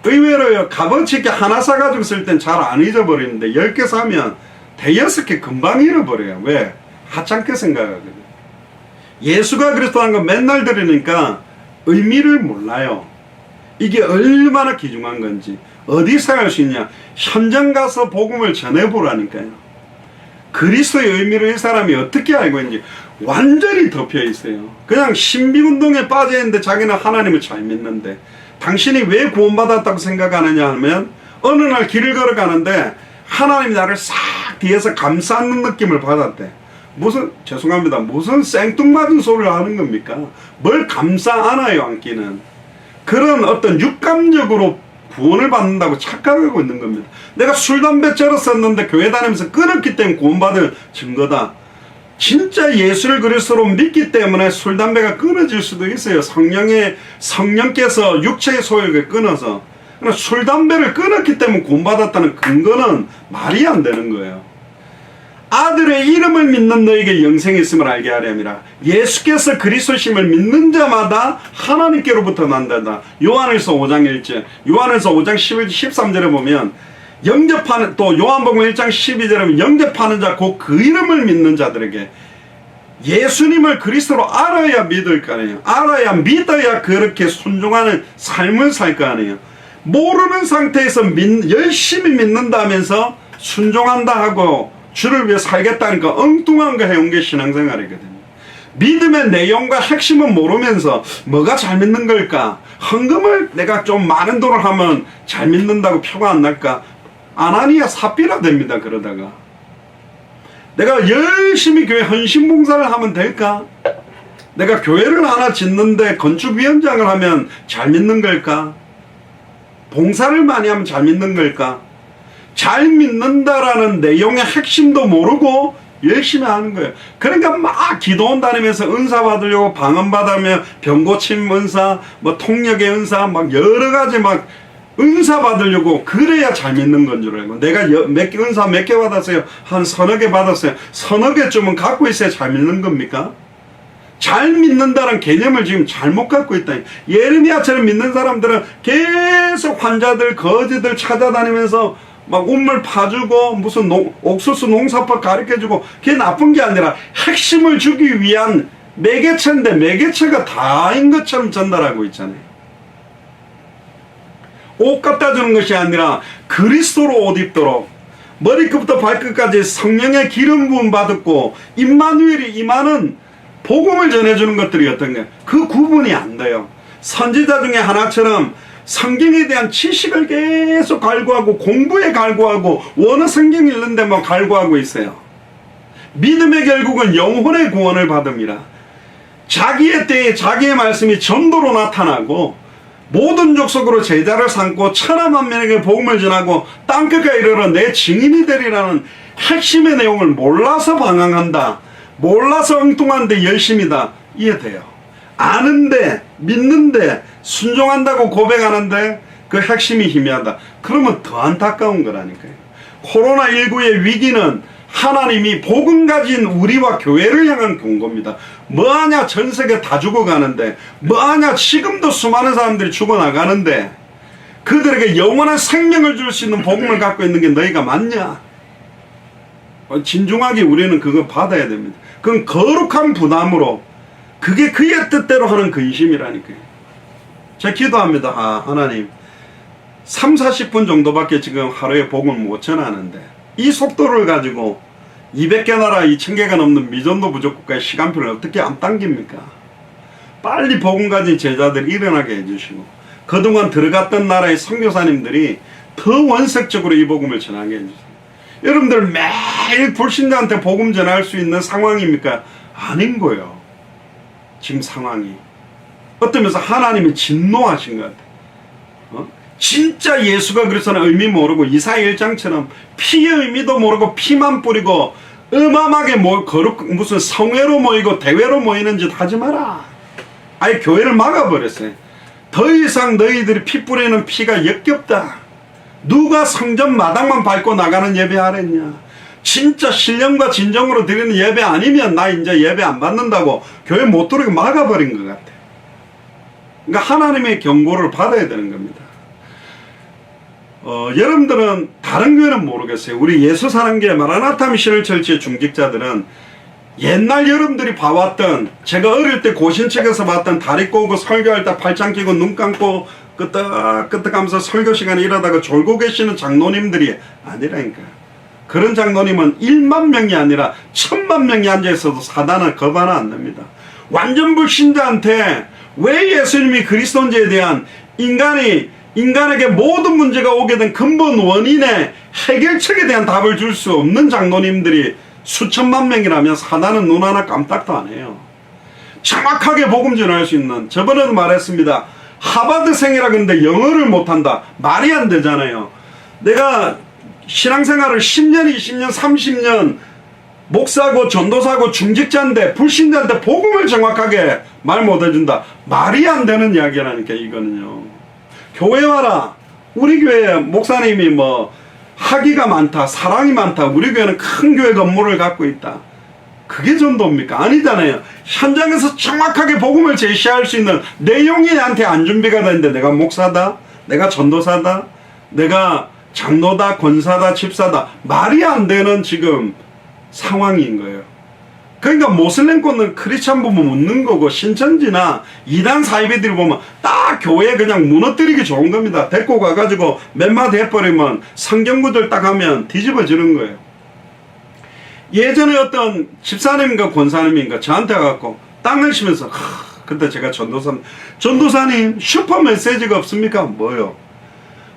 의외로요, 값어치 있게 하나 사가지고 쓸 땐 잘 안 잊어버리는데 10개 사면 대여섯 개 금방 잃어버려요. 왜? 하찮게 생각하거든요. 예수가 그리스도라는 거 맨날 들으니까 의미를 몰라요. 이게 얼마나 귀중한 건지, 어디 사용할 수 있냐. 현장 가서 복음을 전해보라니까요. 그리스도의 의미를 이 사람이 어떻게 알고 있는지 완전히 덮여 있어요. 그냥 신비운동에 빠져 있는데 자기는 하나님을 잘 믿는데, 당신이 왜 구원받았다고 생각하느냐 하면 어느 날 길을 걸어가는데 하나님이 나를 싹 뒤에서 감싸는 느낌을 받았대. 죄송합니다, 무슨 생뚱맞은 소리를 하는 겁니까? 뭘 감싸 안아요, 안기는. 그런 어떤 육감적으로 구원을 받는다고 착각하고 있는 겁니다. 내가 술, 담배 절었었는데 교회 다니면서 끊었기 때문에 구원받을 증거다. 진짜 예수를 그리스도로 믿기 때문에 술, 담배가 끊어질 수도 있어요. 성령께서 육체의 소욕을 끊어서. 그러나 술, 담배를 끊었기 때문에 구원받았다는 근거는 말이 안 되는 거예요. 아들의 이름을 믿는 너에게 영생이 있음을 알게 하려 함이라. 예수께서 그리스도심을 믿는 자마다 하나님께로부터 난다. 요한일서 5장 1절, 요한일서 5장 11, 13절에 보면 영접하는, 또 요한복음 1장 12절에 보면 영접하는 자 곧 그 이름을 믿는 자들에게, 예수님을 그리스도로 알아야 믿을 거 아니에요. 알아야 믿어야 그렇게 순종하는 삶을 살 거 아니에요. 모르는 상태에서 열심히 믿는다면서 순종한다 하고 주를 위해 살겠다니까 엉뚱한 거 해온 게 신앙생활이거든요. 믿음의 내용과 핵심은 모르면서 뭐가 잘 믿는 걸까? 헌금을 내가 좀 많은 돈을 하면 잘 믿는다고 표가 안 날까? 아나니아 삽비라 됩니다. 그러다가 내가 열심히 교회 헌신봉사를 하면 될까? 내가 교회를 하나 짓는데 건축위원장을 하면 잘 믿는 걸까? 봉사를 많이 하면 잘 믿는 걸까? 잘 믿는다라는 내용의 핵심도 모르고 열심히 하는 거예요. 그러니까 막 기도원 다니면서 은사 받으려고 방언 받으며 병고침 은사, 뭐 통역의 은사, 막 여러 가지 막 은사 받으려고, 그래야 잘 믿는 건 줄 알고. 내가 은사 몇 개 받았어요? 한 서너 개 받았어요. 서너 개쯤은 갖고 있어야 잘 믿는 겁니까? 잘 믿는다는 개념을 지금 잘못 갖고 있다. 예레미야처럼 믿는 사람들은 계속 환자들, 거지들 찾아다니면서 막 운물 파주고 무슨 옥수수 농사법 가르쳐주고, 그게 나쁜 게 아니라 핵심을 주기 위한 매개체인데 매개체가 다인 것처럼 전달하고 있잖아요. 옷 갖다 주는 것이 아니라 그리스도로 옷 입도록 머리끝부터 발끝까지 성령의 기름 부음 받았고 임마누엘이 임하는 복음을 전해주는 것들이 어떤 거예요? 그 구분이 안 돼요. 선지자 중에 하나처럼 성경에 대한 지식을 계속 갈구하고 공부에 갈구하고 원어 성경 읽는데 뭐 갈구하고 있어요. 믿음의 결국은 영혼의 구원을 받음이라. 자기의 때에 자기의 말씀이 전도로 나타나고 모든 족속으로 제자를 삼고 천하만민에게 복음을 전하고 땅끝까지 이르러 내 증인이 되리라는 핵심의 내용을 몰라서 방황한다. 몰라서 엉뚱한데 열심이다. 이해돼요. 아는데 믿는데 순종한다고 고백하는데 그 핵심이 희미하다. 그러면 더 안타까운 거라니까요. 코로나19의 위기는 하나님이 복음 가진 우리와 교회를 향한 경고입니다. 뭐하냐, 전 세계 다 죽어가는데, 뭐하냐, 지금도 수많은 사람들이 죽어나가는데 그들에게 영원한 생명을 줄 수 있는 복음을 갖고 있는 게 너희가 맞냐? 진중하게 우리는 그거 받아야 됩니다. 그건 거룩한 부담으로, 그게 그의 뜻대로 하는 근심이라니까요. 제가 기도합니다. 하나님, 30-40분 정도밖에 지금 하루에 복음을 못 전하는데 이 속도를 가지고 200개 나라 2000개가 넘는 미전도 부족국가의 시간표를 어떻게 안 당깁니까? 빨리 복음 가진 제자들 일어나게 해주시고 그동안 들어갔던 나라의 선교사님들이 더 원색적으로 이 복음을 전하게 해주세요. 여러분들 매일 불신자한테 복음 전할 수 있는 상황입니까? 아닌 거예요. 지금 상황이. 어떤 면에서 하나님이 진노하신 것 같아요. 진짜 예수가 그리스도는 의미 모르고 이사야 1장처럼 피의 의미도 모르고 피만 뿌리고 어마어마하게 무슨 성회로 모이고 대회로 모이는 짓 하지 마라. 아예 교회를 막아버렸어요. 더 이상 너희들이 피 뿌리는 피가 역겹다. 누가 성전 마당만 밟고 나가는 예배 하랬냐. 진짜 신령과 진정으로 드리는 예배 아니면 나 이제 예배 안 받는다고 교회 못 들어오게 막아버린 것 같아요. 그러니까 하나님의 경고를 받아야 되는 겁니다. 여러분들은 다른 교회는 모르겠어요. 우리 예수사랑교회 마라나타 미션을 철치의 중직자들은 옛날 여러분들이 봐왔던, 제가 어릴 때 고신책에서 봤던 다리 꼬고 설교할 때 팔짱 끼고 눈 감고 끄떡끄떡하면서 설교 시간에 일하다가 졸고 계시는 장로님들이 아니라니까. 그런 장로님은 1만 명이 아니라 1000만 명이 앉아있어도 사단은 겁 하나 안 납니다. 완전 불신자한테 왜 예수님이 그리스도인지에 대한 인간에게 모든 문제가 오게 된 근본 원인의 해결책에 대한 답을 줄 수 없는 장로님들이 수천만 명이라면 사단은 눈 하나 깜짝도 안 해요. 정확하게 복음 전할 수 있는, 저번에도 말했습니다. 하버드생이라 그러는데 영어를 못한다. 말이 안 되잖아요. 내가 신앙생활을 10년, 20년, 30년 목사고 전도사고 중직자인데 불신자한테 복음을 정확하게 말 못해준다. 말이 안 되는 이야기라니까 이거는요. 교회 와라. 우리 교회 목사님이 뭐 학위가 많다, 사랑이 많다, 우리 교회는 큰 교회 건물을 갖고 있다. 그게 전도입니까? 아니잖아요. 현장에서 정확하게 복음을 제시할 수 있는 내용이 나한테 안 준비가 되는데 내가 목사다, 내가 전도사다, 내가 장로다, 권사다, 집사다, 말이 안 되는 지금 상황인 거예요. 그러니까 모슬렘권은 크리스찬 보면 웃는 거고, 신천지나 이단 사이비들이 보면 딱 교회 그냥 무너뜨리기 좋은 겁니다. 데리고 가가지고 몇 마디 해버리면 성경구절 딱 하면 뒤집어지는 거예요. 예전에 어떤 집사님인가 권사님인가 저한테 와갖고 땅을 치면서 그때 제가 전도사님 슈퍼 메시지가 없습니까? 뭐요?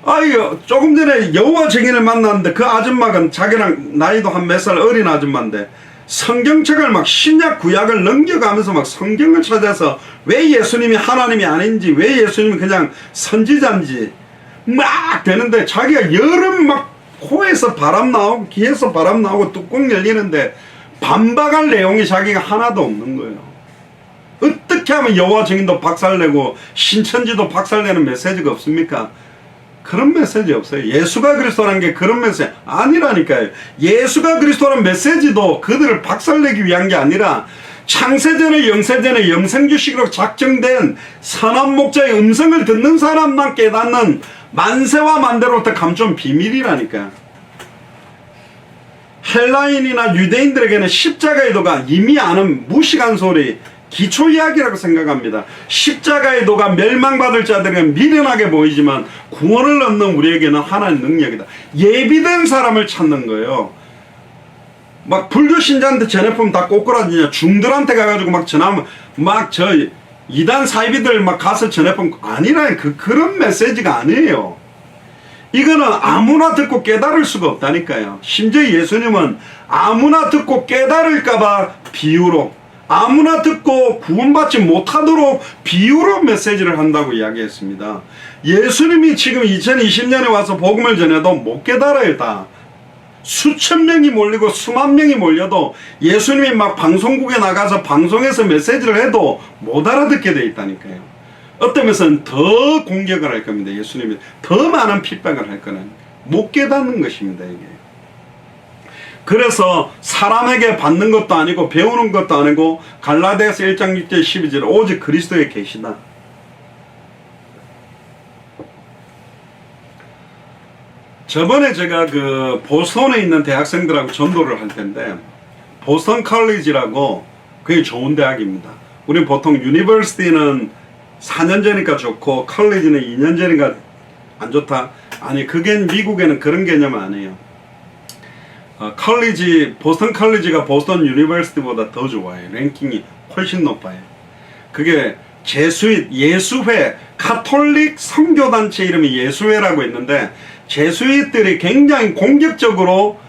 아이고 조금 전에 여호와 증인을 만났는데 그 아줌마가 자기랑 나이도 한 몇 살 어린 아줌마인데 성경책을 막 신약 구약을 넘겨가면서 막 성경을 찾아서 왜 예수님이 하나님이 아닌지, 왜 예수님이 그냥 선지자인지 막 되는데 자기가 여름 막 코에서 바람 나오고 귀에서 바람 나오고 뚜껑 열리는데 반박할 내용이 자기가 하나도 없는 거예요. 어떻게 하면 여호와 증인도 박살내고 신천지도 박살내는 메시지가 없습니까? 그런 메시지 없어요. 예수가 그리스도라는 게 그런 메시지 아니라니까요. 예수가 그리스도라는 메시지도 그들을 박살내기 위한 게 아니라 창세전에 영세전에 영생주식으로 작정된 선한 목자의 음성을 듣는 사람만 깨닫는 만세와 만대로부터 감춘 비밀이라니까. 헬라인이나 유대인들에게는 십자가의 도가 이미 아는 무식한 소리, 기초 이야기라고 생각합니다. 십자가의 도가 멸망받을 자들에게는 미련하게 보이지만 구원을 얻는 우리에게는 하나의 능력이다. 예비된 사람을 찾는 거예요. 막 불교 신자한테 전해보면 다 꼬꾸라지냐. 중들한테 가가지고 막 전하면 막 저 이단 사이비들 막 가서 전해보면 아니라 그런 메시지가 아니에요. 이거는 아무나 듣고 깨달을 수가 없다니까요. 심지어 예수님은 아무나 듣고 깨달을까봐 비유로, 아무나 듣고 구원받지 못하도록 비유로 메시지를 한다고 이야기했습니다. 예수님이 지금 2020년에 와서 복음을 전해도 못 깨달아요. 다 수천 명이 몰리고 수만 명이 몰려도 예수님이 막 방송국에 나가서 방송에서 메시지를 해도 못 알아듣게 돼 있다니까요. 어떤 면에서는 더 공격을 할 겁니다. 예수님이 더 많은 핍박을 할 거는 못 깨닫는 것입니다. 이게. 그래서 사람에게 받는 것도 아니고 배우는 것도 아니고 갈라디아서 1장 6절 12절 오직 그리스도의 계시다. 저번에 제가 그 보스턴에 있는 대학생들하고 전도를 할 텐데 보스턴 컬리지라고 그게 좋은 대학입니다. 우리 보통 유니버시티는 4년 전이니까 좋고 컬리지는 2년 전이니까 안 좋다. 아니 그게 미국에는 그런 개념 아니에요. 컬리지, 보스턴 컬리지가 보스턴 유니버시티보다 더 좋아요. 랭킹이 훨씬 높아요. 그게 제수잇, 예수회, 가톨릭 선교단체 이름이 예수회라고 있는데 제수이트들이 굉장히 공격적으로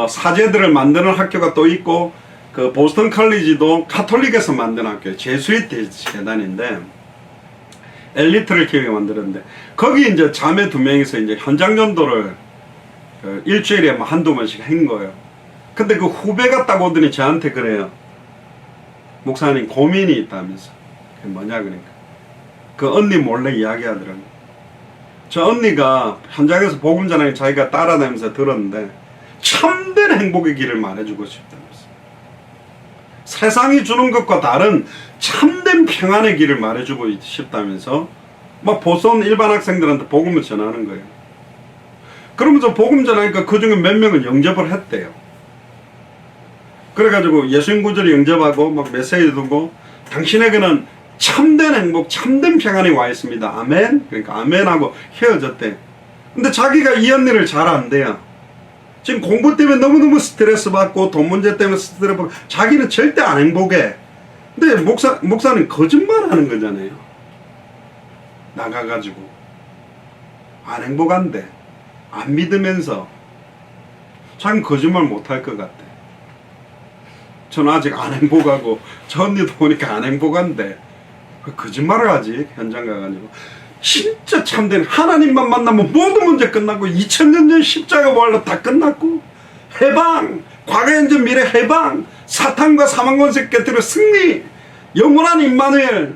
사제들을 만드는 학교가 또 있고 그 보스턴 컬리지도 가톨릭에서 만든 학교예요. 제수이트 재단인데 엘리트를 키우게 만들었는데 거기 이제 자매 2명이서 이제 현장 전도를 일주일에 뭐 한두 번씩 한 거예요. 근데 그 후배가 딱 오더니 저한테 그래요. 목사님 고민이 있다면서. 그게 뭐냐 그러니까. 그 언니 몰래 이야기하더라고요. 저 언니가 현장에서 복음 전하기 자기가 따라다니면서 들었는데 참된 행복의 길을 말해주고 싶다면서. 세상이 주는 것과 다른 참된 평안의 길을 말해주고 싶다면서 막 보선 일반 학생들한테 복음을 전하는 거예요. 그러면서 복음 전하니까 그 중에 몇 명은 영접을 했대요. 그래가지고 예수님 구절을 영접하고 막 메시지 두고 당신에게는 참된 행복, 참된 평안이 와 있습니다. 아멘. 그러니까 아멘하고 헤어졌대. 근데 자기가 이 언니를 잘 안 돼요. 지금 공부 때문에 너무너무 스트레스 받고 돈 문제 때문에 스트레스 받고 자기는 절대 안 행복해. 근데 목사는 거짓말 하는 거잖아요. 나가가지고 안 행복한데 안 믿으면서 자기는 거짓말 못할 것 같아. 저는 아직 안 행복하고 저 언니도 보니까 안 행복한데 왜 거짓말을 하지? 현장 가가지고 진짜 참된 하나님만 만나면 모든 문제 끝나고 2000년 전 십자가 부활로 다 끝났고 해방, 과거 현재 미래 해방, 사탄과 사망 권세 깨뜨려 승리, 영원한 임마누엘.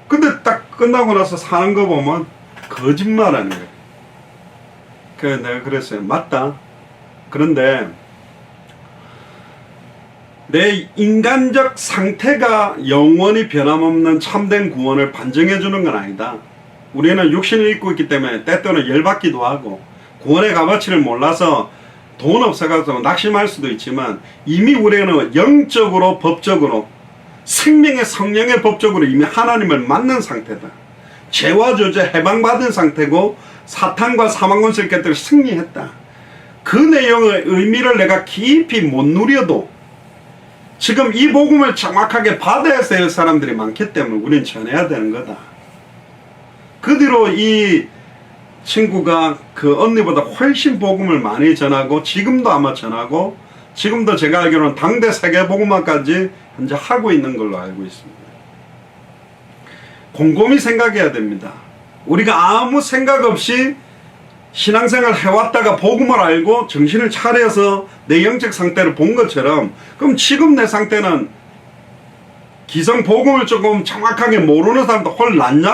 근데 딱 끝나고 나서 사는 거 보면 거짓말하는 거예요. 그래서 내가 그랬어요. 맞다. 그런데 내 인간적 상태가 영원히 변함없는 참된 구원을 반증해 주는 건 아니다. 우리는 육신을 입고 있기 때문에 때때로는 열받기도 하고 구원의 값어치를 몰라서 돈 없어가지고 낙심할 수도 있지만 이미 우리는 영적으로 법적으로 생명의 성령의 법적으로 이미 하나님을 만난 상태다. 죄와 저죄 해방받은 상태고 사탄과 사망권세를 깨뜨려 승리했다. 그 내용의 의미를 내가 깊이 못 누려도 지금 이 복음을 정확하게 받아야 될 사람들이 많기 때문에 우리는 전해야 되는 거다. 그 뒤로 이 친구가 그 언니보다 훨씬 복음을 많이 전하고 지금도 아마 전하고 지금도 제가 알기로는 당대 세계복음화까지 현재 하고 있는 걸로 알고 있습니다. 곰곰이 생각해야 됩니다. 우리가 아무 생각 없이 신앙생활 해왔다가 복음을 알고 정신을 차려서 내 영적 상태를 본 것처럼 그럼 지금 내 상태는 기성 복음을 조금 정확하게 모르는 사람도 헐 낫냐?